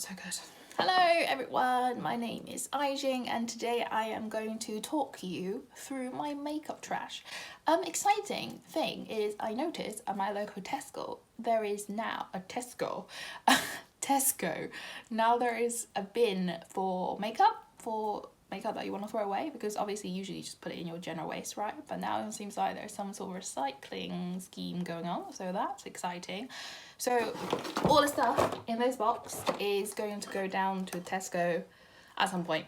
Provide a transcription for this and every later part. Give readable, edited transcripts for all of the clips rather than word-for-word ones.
so good. Hello everyone, my name is Aijing and today I am going to talk you through my makeup trash. Exciting thing is I noticed at my local Tesco there is now a Tesco. Now there is a bin for makeup that you want to throw away, because obviously usually you just put it in your general waste, right? But now it seems like there's some sort of recycling scheme going on, so that's exciting. So all the stuff in this box is going to go down to Tesco at some point.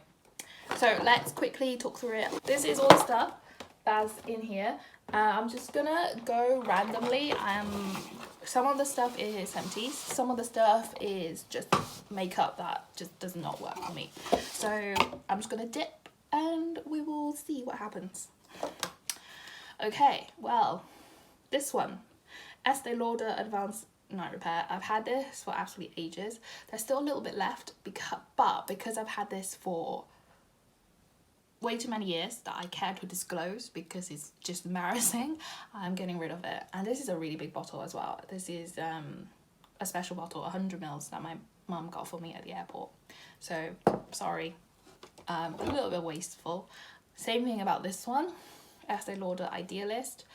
So let's quickly talk through it. This is all the stuff that's in here. I'm just gonna go randomly. Some of the stuff is empties, some of the stuff is just makeup that just does not work for me. So I'm just gonna dip and we will see what happens. Okay, well, this one, Estee Lauder Advanced Night Repair. I've had this for absolutely ages. There's still a little bit left, because I've had this for way too many years that I care to disclose because it's just embarrassing, I'm getting rid of it. And this is a really big bottle as well. This is a special bottle, 100 mils that my mum got for me at the airport. So sorry, a little bit wasteful. Same thing about this one, Estee Lauder Idealist.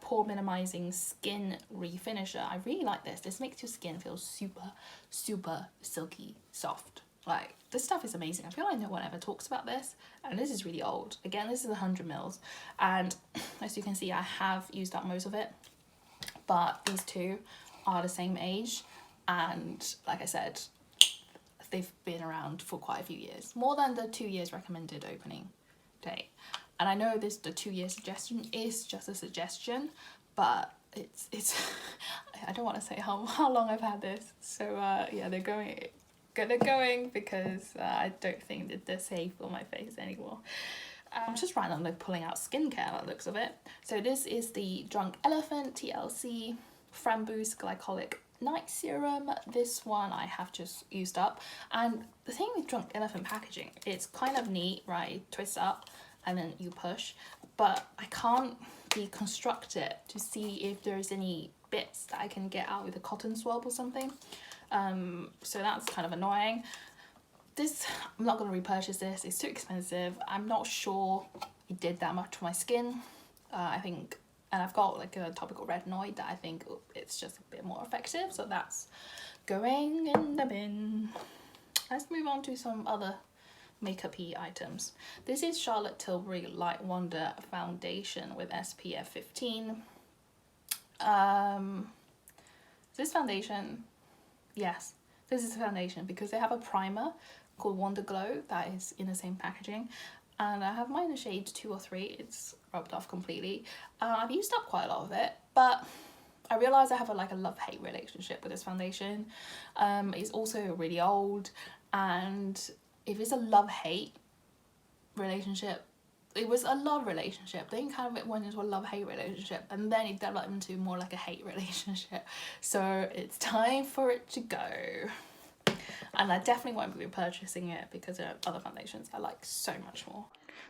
Pore minimizing skin refinisher. I really like this. This makes your skin feel super silky soft. Like, this stuff is amazing. I feel like no one ever talks about this, and this is really old. Again, this is 100 mils, and as you can see I have used up most of it, but these two are the same age, and like I said, they've been around for quite a few years, more than the 2 years recommended opening date. And I know the 2 year suggestion is just a suggestion, but it's I don't want to say how long I've had this. So yeah, they're going because I don't think that they're safe for my face anymore. I'm just randomly pulling out skincare by the looks of it. So this is the Drunk Elephant TLC Framboos Glycolic Night Serum. This one I have just used up. And the thing with Drunk Elephant packaging, it's kind of neat, right? It twists up and then you push, but I can't deconstruct it to see if there's any bits that I can get out with a cotton swab or something. So that's kind of annoying. This, I'm not going to repurchase this, it's too expensive. I'm not sure it did that much for my skin. I think, and I've got like a topical retinoid that I think it's just a bit more effective, so that's going in the bin. Let's move on to some other makeup-y items. This is Charlotte Tilbury Light Wonder Foundation with SPF 15. This foundation, yes, this is a foundation because they have a primer called Wonder Glow that is in the same packaging, and I have mine in the shades 2 or 3. It's rubbed off completely. I've used up quite a lot of it, but I realised I have a love-hate relationship with this foundation. It's also really old, and if it's a love-hate relationship, it was a love relationship, then kind of it went into a love-hate relationship, and then it developed into more like a hate relationship. So it's time for it to go. And I definitely won't be purchasing it because there are other foundations I like so much more.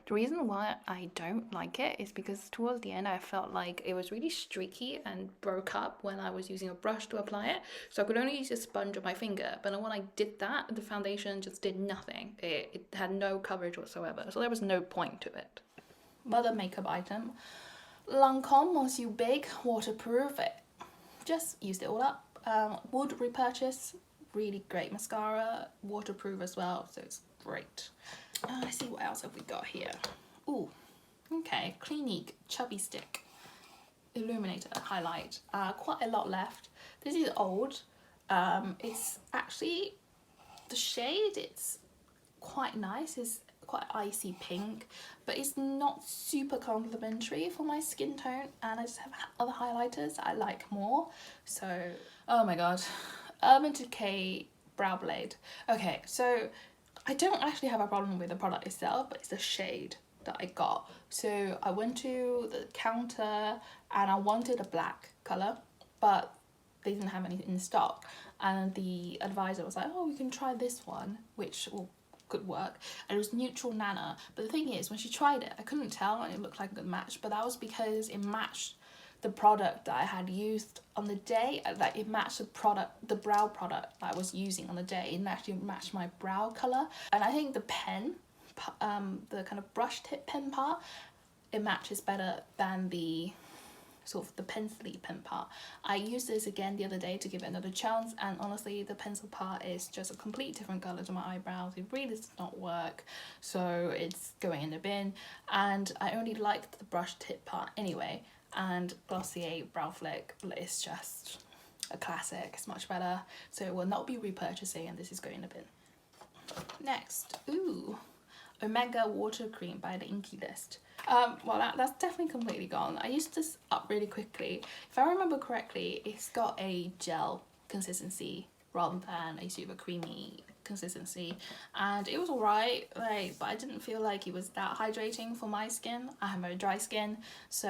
The reason why I don't like it is because towards the end I felt like it was really streaky and broke up when I was using a brush to apply it. So I could only use a sponge on my finger, but then when I did that, the foundation just did nothing. It had no coverage whatsoever, so there was no point to it. Other makeup item, Lancome Monsieur Big Waterproof. Just used it all up. Would repurchase. Really great mascara, waterproof as well, so it's great. Let's see what else have we got here. Ooh, okay, Clinique Chubby Stick Illuminator Highlight. Quite a lot left. This is old. It's actually, the shade, it's quite nice. It's quite icy pink, but it's not super complimentary for my skin tone, and I just have other highlighters I like more. So, oh my god. Urban Decay Brow Blade. Okay, so I don't actually have a problem with the product itself, but it's the shade that I got. So I went to the counter and I wanted a black colour, but they didn't have any in stock. And the advisor was like, oh, we can try this one, which could work. And it was Neutral Nana. But the thing is, when she tried it, I couldn't tell and it looked like a good match, but that was because it matched the product that I had used on the day, like it matched the brow product that I was using on the day. It actually matched my brow color. And I think the pen, the kind of brush tip pen part, it matches better than the sort of the pencil-y pen part. I used this again the other day to give it another chance, and honestly the pencil part is just a complete different color to my eyebrows. It really does not work, so it's going in the bin. And I only liked the brush tip part anyway, and Glossier Brow Flick is just a classic. It's much better, so it will not be repurchasing, and this is going in the bin. Next, Omega Water Cream by the Inkey List. Well, that's definitely completely gone. I used this up really quickly. If I remember correctly, it's got a gel consistency rather than a super creamy consistency, and it was alright, like, but I didn't feel like it was that hydrating for my skin. I have very dry skin, so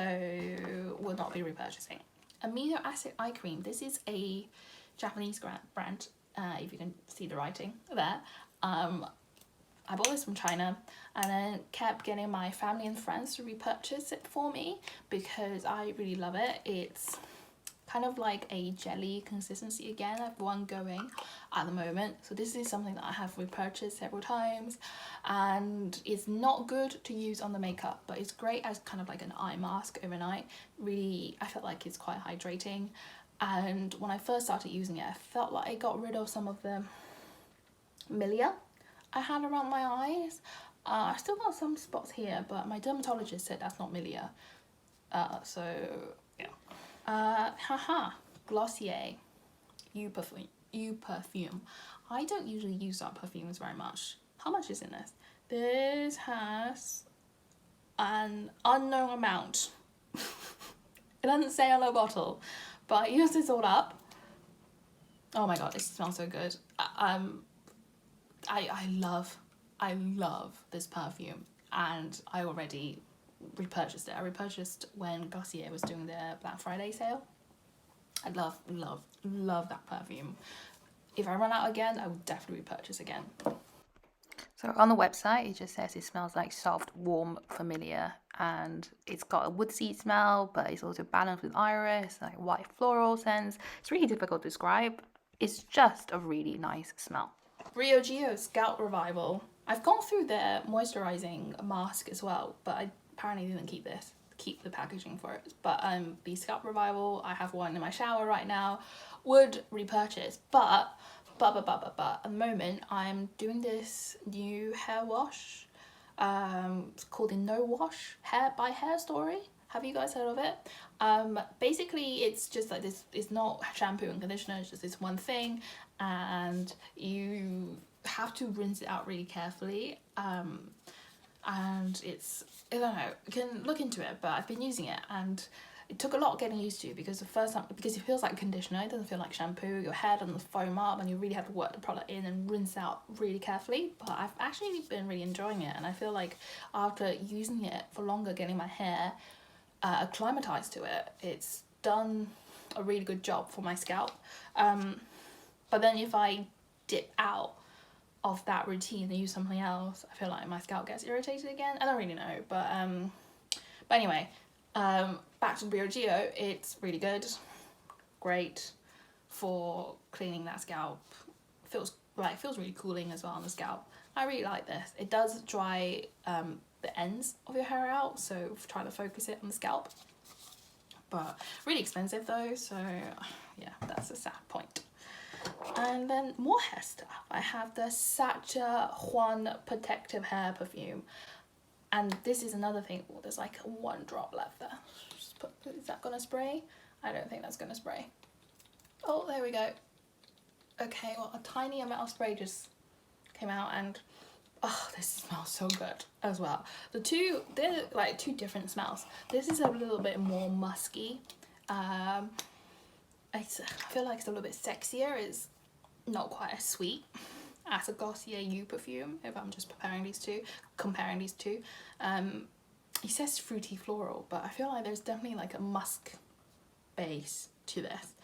will not be repurchasing. Amino Acid Eye Cream. This is a Japanese brand, if you can see the writing there. I bought this from China and then kept getting my family and friends to repurchase it for me because I really love it. It's kind of like a jelly consistency again. I have one going at the moment. So this is something that I have repurchased several times, and it's not good to use on the makeup, but it's great as kind of like an eye mask overnight. Really, I felt like it's quite hydrating. And when I first started using it, I felt like I got rid of some of the milia I had around my eyes. I still got some spots here, but my dermatologist said that's not milia. So yeah. Glossier You Perfume. I don't usually use our perfumes very much. How much is in this? This has an unknown amount. It doesn't say on the bottle, but I used this all up. Oh my god, it smells so good. I love this perfume, and I already repurchased it. I repurchased when Glossier was doing their Black Friday sale. I love that perfume. If I run out again, I would definitely repurchase again. So on the website, it just says it smells like soft, warm, familiar, and it's got a wood seed smell, but it's also balanced with iris, like white floral scents. It's really difficult to describe. It's just a really nice smell. Briogeo Scalp Revival. I've gone through their moisturizing mask as well, but I apparently didn't keep the packaging for it. But the Scalp Revival, I have one in my shower right now, would repurchase, but at the moment I'm doing this new hair wash. It's called the No Wash Hair by Hair Story. Have you guys heard of it? Basically it's just like this. It's not shampoo and conditioner, it's just this one thing, and you have to rinse it out really carefully. And it's, I don't know, you can look into it, but I've been using it and it took a lot getting used to, because the first time, because it feels like conditioner, it doesn't feel like shampoo, your hair doesn't foam up, and you really have to work the product in and rinse out really carefully. But I've actually been really enjoying it, and I feel like after using it for longer, getting my hair acclimatized to it, it's done a really good job for my scalp. But then if I dip out of that routine and use something else, I feel like my scalp gets irritated again. I don't really know, but anyway, back to Briogeo. It's really good, great for cleaning that scalp. Feels really cooling as well on the scalp. I really like this. It does dry the ends of your hair out, so try to focus it on the scalp. But really expensive though, so yeah, that's a sad point. And then more hair stuff. I have the Sachajuan Protective Hair Perfume. And this is another thing. Oh, there's like one drop left there. Is that gonna spray? I don't think that's gonna spray. Oh, there we go. Okay, well, a tiny amount of spray just came out, and oh, this smells so good as well. They're like two different smells. This is a little bit more musky. I feel like it's a little bit sexier. It's not quite as sweet as a Glossier You Perfume, if I'm just comparing these two. It says fruity floral, but I feel like there's definitely like a musk base to this.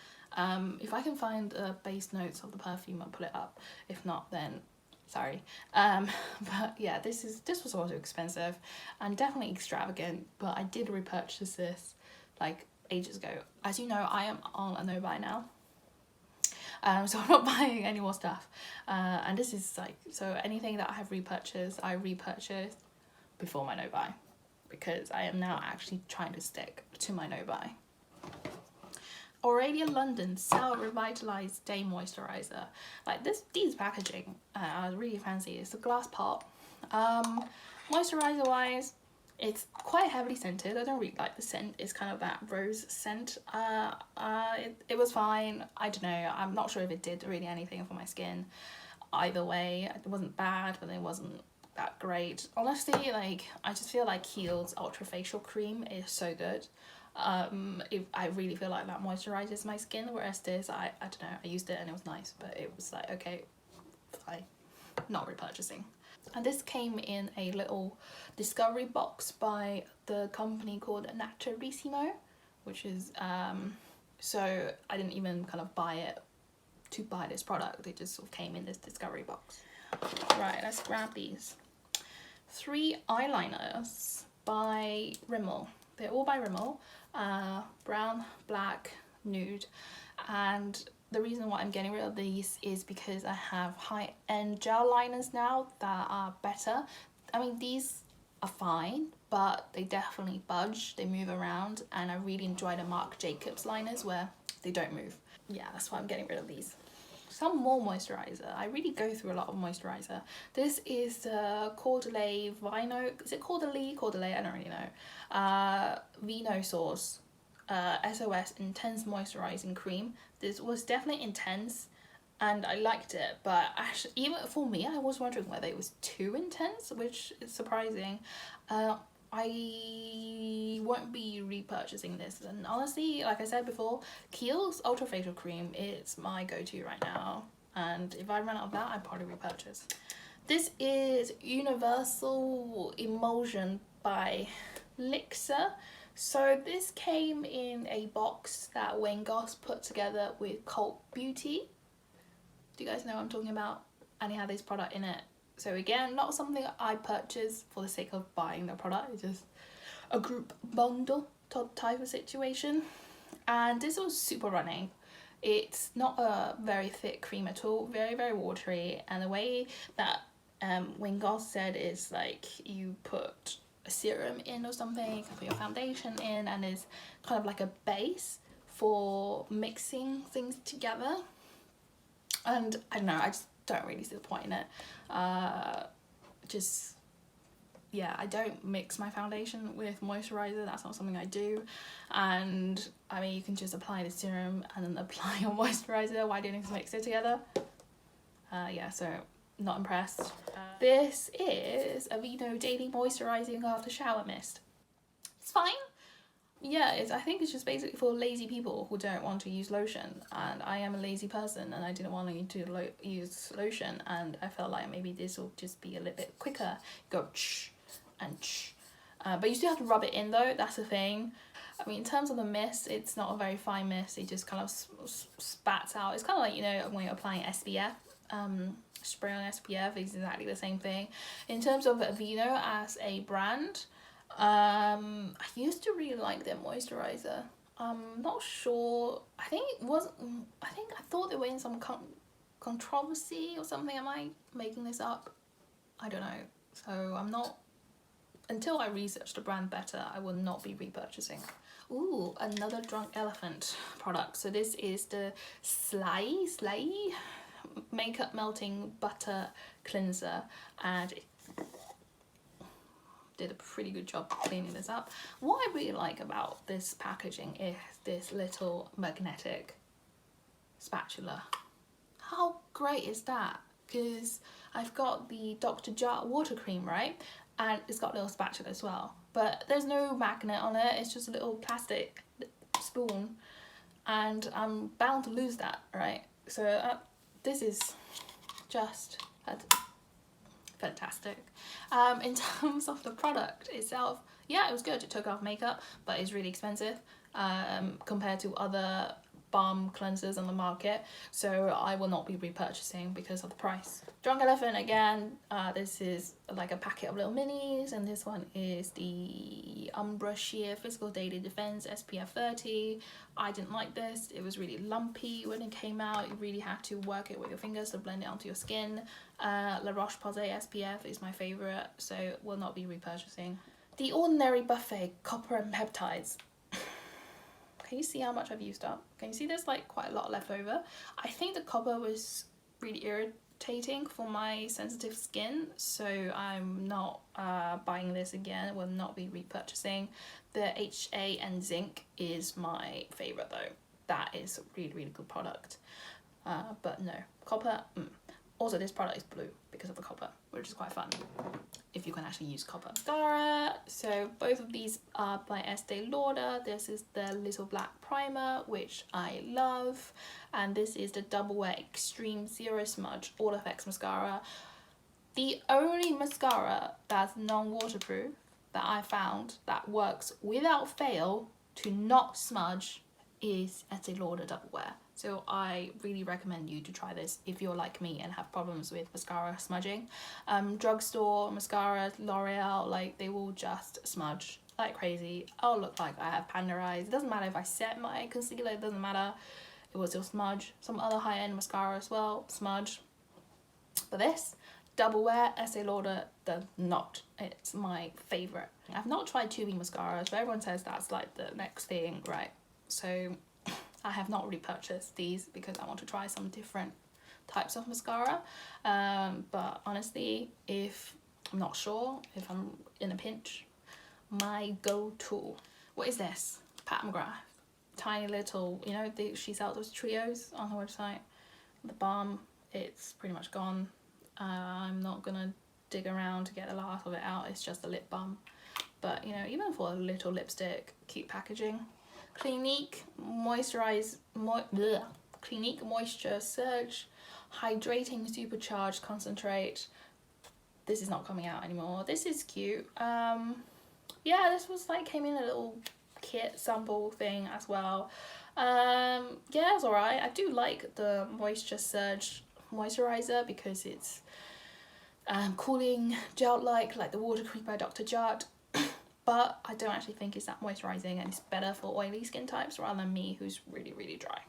If I can find the base notes of the perfume, I'll put it up. If not, then sorry. But yeah, this was also expensive and definitely extravagant, but I did repurchase this like ages ago. As you know, I am on a no-buy now. So I'm not buying any more stuff. And this is like, so anything that I have repurchased, I repurchased before my no-buy. Because I am now actually trying to stick to my no-buy. Rimmel London Cell Revitalized Day Moisturiser. Like these packaging, I really fancy. It's a glass pot. Moisturiser wise, it's quite heavily scented. I don't really like the scent. It's kind of that rose scent. It was fine. I don't know. I'm not sure if it did really anything for my skin. Either way, it wasn't bad, but it wasn't that great. Honestly, like I just feel like Kiehl's Ultra Facial Cream is so good. I really feel like that moisturizes my skin, whereas this, I don't know, I used it and it was nice, but it was like, okay, fine, not repurchasing. And this came in a little discovery box by the company called Naturissimo, which is so I didn't even kind of buy it to buy this product. It just sort of came in this discovery box. Right, let's grab these 3 eyeliners by Rimmel. They're all by Rimmel, brown, black, nude, and the reason why I'm getting rid of these is because I have high-end gel liners now that are better. I mean, these are fine, but they definitely budge, they move around, and I really enjoy the Marc Jacobs liners where they don't move. Yeah, that's why I'm getting rid of these. Some more moisturizer. I really go through a lot of moisturizer. This is the Caudalie Vino. Is it Caudalie? Caudalie, I don't really know. Aveeno Source SOS Intense Moisturizing Cream. This was definitely intense and I liked it, but actually, even for me, I was wondering whether it was too intense, which is surprising. I won't be repurchasing this, and honestly, like I said before, Kiehl's Ultra Facial Cream is my go-to right now, and if I run out of that, I'd probably repurchase. This is Universal Emulsion by Lixer. So this came in a box that Wayne Goss put together with Cult Beauty. Do you guys know what I'm talking about? And it had this product in it. So again, not something I purchased for the sake of buying the product. It's just a group bundle type of situation. And this was super running. It's not a very thick cream at all. Very, very watery. And the way that Wayne Goss said is like you put a serum in or something, you can put your foundation in, and it's kind of like a base for mixing things together. And I don't know, I just don't really see the point in it. Yeah, I don't mix my foundation with moisturizer. That's not something I do. And I mean, you can just apply the serum and then apply your moisturizer. Why do you need to mix it together? Yeah, so not impressed. This is Aveeno Daily Moisturizing After Shower Mist. It's fine. Yeah, I think it's just basically for lazy people who don't want to use lotion, and I am a lazy person and I didn't want to use lotion, and I felt like maybe this will just be a little bit quicker. Go shh and shh. But you still have to rub it in though, that's the thing. I mean, in terms of the mist, it's not a very fine mist. It just kind of spats out. It's kind of like, you know, when you're applying SPF. Spray on SPF is exactly the same thing. In terms of Aveeno as a brand, I used to really like their moisturizer. I'm not sure. I thought they were in some controversy or something. Am I making this up? I don't know. So I'm not, until I research the brand better, I will not be repurchasing. Ooh, another Drunk Elephant product. So this is the Slay Makeup Melting Butter Cleanser, and it did a pretty good job cleaning this up. What I really like about this packaging is this little magnetic spatula. How great is that? Because I've got the Dr. Jart water cream, right? And it's got a little spatula as well. But there's no magnet on it, it's just a little plastic spoon. And I'm bound to lose that, right? So this is just fantastic. In terms of the product itself, yeah, it was good. It took off makeup, but it's really expensive compared to other balm cleansers on the market, so I will not be repurchasing because of the price. Drunk Elephant again, this is like a packet of little minis, and this one is the Umbra Sheer Physical Daily Defense SPF 30. I didn't like this. It was really lumpy when it came out. You really had to work it with your fingers to blend it onto your skin. La Roche-Posay SPF is my favorite, so will not be repurchasing. The Ordinary Buffet Copper and Peptides. Can you see how much I've used up? Can you see there's like quite a lot left over? I think the copper was really irritating for my sensitive skin, so I'm not buying this again. Will not be repurchasing. The HA and Zinc is my favorite though. That is a really good product. But no, copper. Also, this product is blue because of the copper, which is quite fun if you can actually use copper. Mascara. So both of these are by Estee Lauder. This is the Little Black Primer, which I love, and this is the Double Wear Extreme Zero Smudge All Effects Mascara. The only mascara that's non-waterproof that I found that works without fail to not smudge is Estee Lauder Double Wear. So I really recommend you to try this if you're like me and have problems with mascara smudging. Drugstore mascara, L'Oreal, like they will just smudge like crazy. I'll look like I have panda eyes. It doesn't matter if I set my concealer, it doesn't matter. It will still smudge. Some other high-end mascara as well, smudge. But this, Double Wear, Estee Lauder does not. It's my favorite. I've not tried tubing mascaras, but everyone says that's like the next thing, right? So I have not repurchased these because I want to try some different types of mascara. But honestly, if I'm not sure, if I'm in a pinch, my go-to. What is this? Pat McGrath. Tiny little, you know, she sells those trios on her website. The balm, it's pretty much gone. I'm not gonna dig around to get the last of it out. It's just a lip balm. But, you know, even for a little lipstick, cute packaging. Clinique Clinique Moisture Surge Hydrating Supercharged Concentrate. This is not coming out anymore. This is cute. Yeah, this was like came in a little kit sample thing as well. Yeah, it's alright. I do like the Moisture Surge moisturizer because it's cooling gel like the Water Cream by Dr. Jart. But I don't actually think it's that moisturising, and it's better for oily skin types rather than me who's really dry.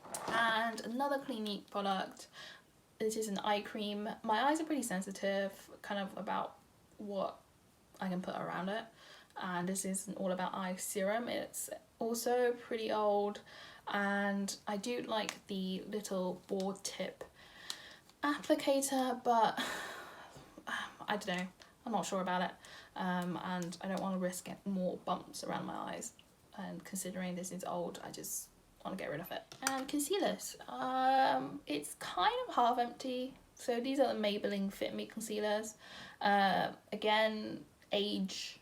And another Clinique product, this is an eye cream. My eyes are pretty sensitive kind of about what I can put around it, and this is an All About Eye serum. It's also pretty old, and I do like the little board tip applicator, but I don't know, I'm not sure about it. And I don't want to risk getting more bumps around my eyes, and considering this is old, I just want to get rid of it. And concealers, it's kind of half empty. So these are the Maybelline Fit Me concealers. Again, age,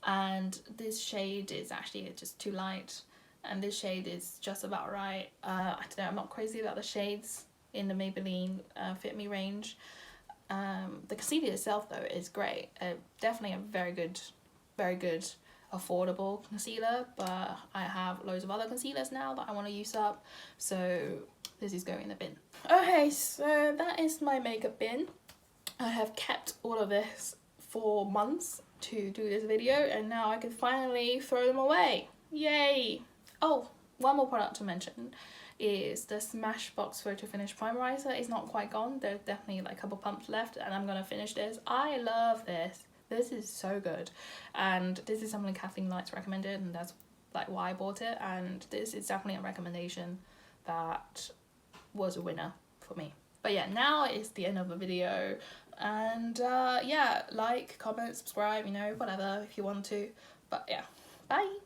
and this shade is actually just too light, and this shade is just about right. I don't know, I'm not crazy about the shades in the Maybelline Fit Me range. The concealer itself though is great. Definitely a very good affordable concealer, but I have loads of other concealers now that I want to use up, so this is going in the bin. Okay, so that is my makeup bin. I have kept all of this for months to do this video, and now I can finally throw them away. Yay! Oh, one more product to mention is the Smashbox Photo Finish Primerizer. It's not quite gone. There's definitely like a couple pumps left, and I'm gonna finish this. I love this. This is so good, and this is something Kathleen Lights recommended, and that's like why I bought it. And this is definitely a recommendation that was a winner for me. But yeah, now it's the end of the video, and yeah, like, comment, subscribe, you know, whatever if you want to. But yeah, bye.